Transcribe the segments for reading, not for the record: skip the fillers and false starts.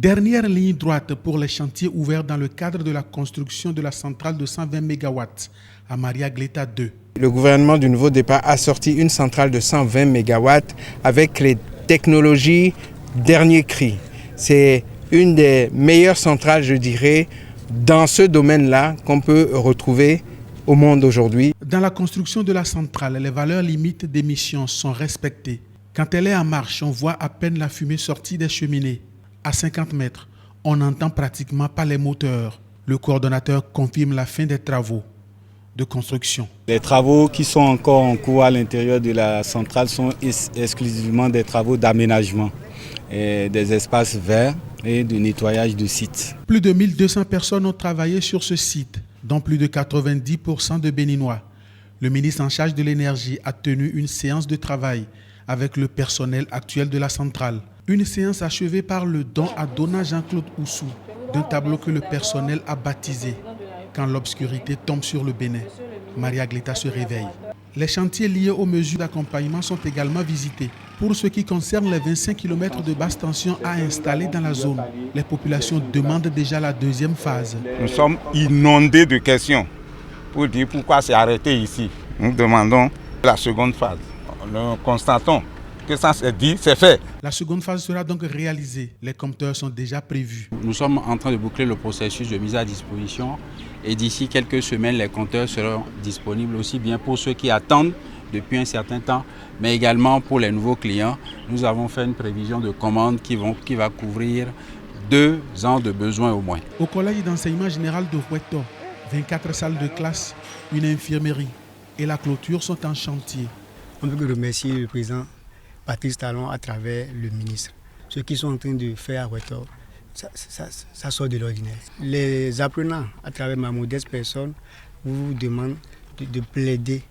Dernière ligne droite pour les chantiers ouverts dans le cadre de la construction de la centrale de 120 MW à Maria Gleta 2. Le gouvernement du Nouveau Départ a sorti une centrale de 120 MW avec les technologies dernier cri. C'est une des meilleures centrales, je dirais, dans ce domaine-là qu'on peut retrouver au monde aujourd'hui. Dans la construction de la centrale, les valeurs limites d'émissions sont respectées. Quand elle est en marche, on voit à peine la fumée sortie des cheminées. À 50 mètres, on n'entend pratiquement pas les moteurs. Le coordonnateur confirme la fin des travaux de construction. Les travaux qui sont encore en cours à l'intérieur de la centrale sont exclusivement des travaux d'aménagement, des espaces verts et de nettoyage de sites. Plus de 1200 personnes ont travaillé sur ce site, dont plus de 90% de Béninois. Le ministre en charge de l'énergie a tenu une séance de travail avec le personnel actuel de la centrale. Une séance achevée par le don à Dona Jean-Claude Oussou d'un tableau que le personnel a baptisé « Quand l'obscurité tombe sur le Bénin, Maria Gleta se réveille ». Les chantiers liés aux mesures d'accompagnement sont également visités. Pour ce qui concerne les 25 km de basse tension à installer dans la zone, les populations demandent déjà la deuxième phase. Nous sommes inondés de questions pour dire pourquoi c'est arrêté ici. Nous demandons la seconde phase. Nous constatons que ça c'est dit, c'est fait. La seconde phase sera donc réalisée. Les compteurs sont déjà prévus. Nous sommes en train de boucler le processus de mise à disposition et d'ici quelques semaines, les compteurs seront disponibles aussi bien pour ceux qui attendent depuis un certain temps, mais également pour les nouveaux clients. Nous avons fait une prévision de commande qui va couvrir 2 ans de besoins au moins. Au collège d'enseignement général de Hueto, 24 salles de classe, une infirmerie et la clôture sont en chantier. On veut remercier le président Patrice Talon à travers le ministre. Ce qu'ils sont en train de faire à Hueto, ça sort de l'ordinaire. Les apprenants, à travers ma modeste personne, vous demandent de plaider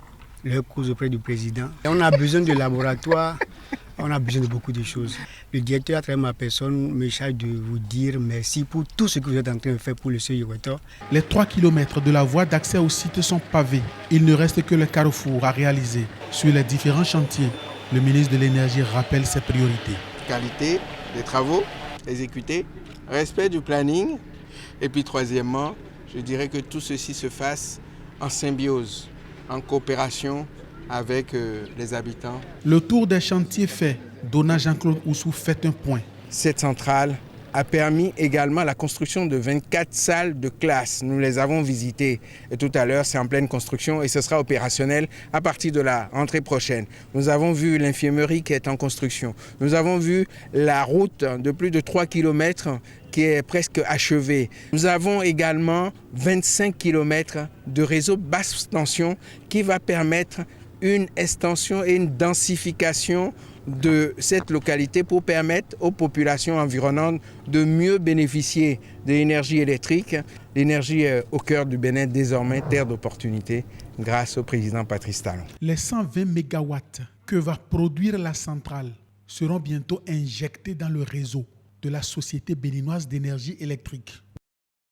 leur cause auprès du président. Et on a besoin de laboratoires, on a besoin de beaucoup de choses. Le directeur, à travers ma personne, me charge de vous dire merci pour tout ce que vous êtes en train de faire pour le CEI Hueto. Les 3 km de la voie d'accès au site sont pavés. Il ne reste que le carrefour à réaliser. Sur les différents chantiers, le ministre de l'Énergie rappelle ses priorités. Qualité des travaux exécutés, respect du planning et puis troisièmement, je dirais que tout ceci se fasse en symbiose, en coopération avec les habitants. Le tour des chantiers fait, Dona Jean-Claude Oussou fait un point. Cette centrale a permis également la construction de 24 salles de classe. Nous les avons visitées et tout à l'heure, c'est en pleine construction et ce sera opérationnel à partir de la rentrée prochaine. Nous avons vu l'infirmerie qui est en construction. Nous avons vu la route de plus de 3 km qui est presque achevée. Nous avons également 25 km de réseau basse tension qui va permettre une extension et une densification de cette localité pour permettre aux populations environnantes de mieux bénéficier de l'énergie électrique. L'énergie est au cœur du Bénin, désormais terre d'opportunité, grâce au président Patrice Talon. Les 120 MW que va produire la centrale seront bientôt injectés dans le réseau de la Société béninoise d'énergie électrique.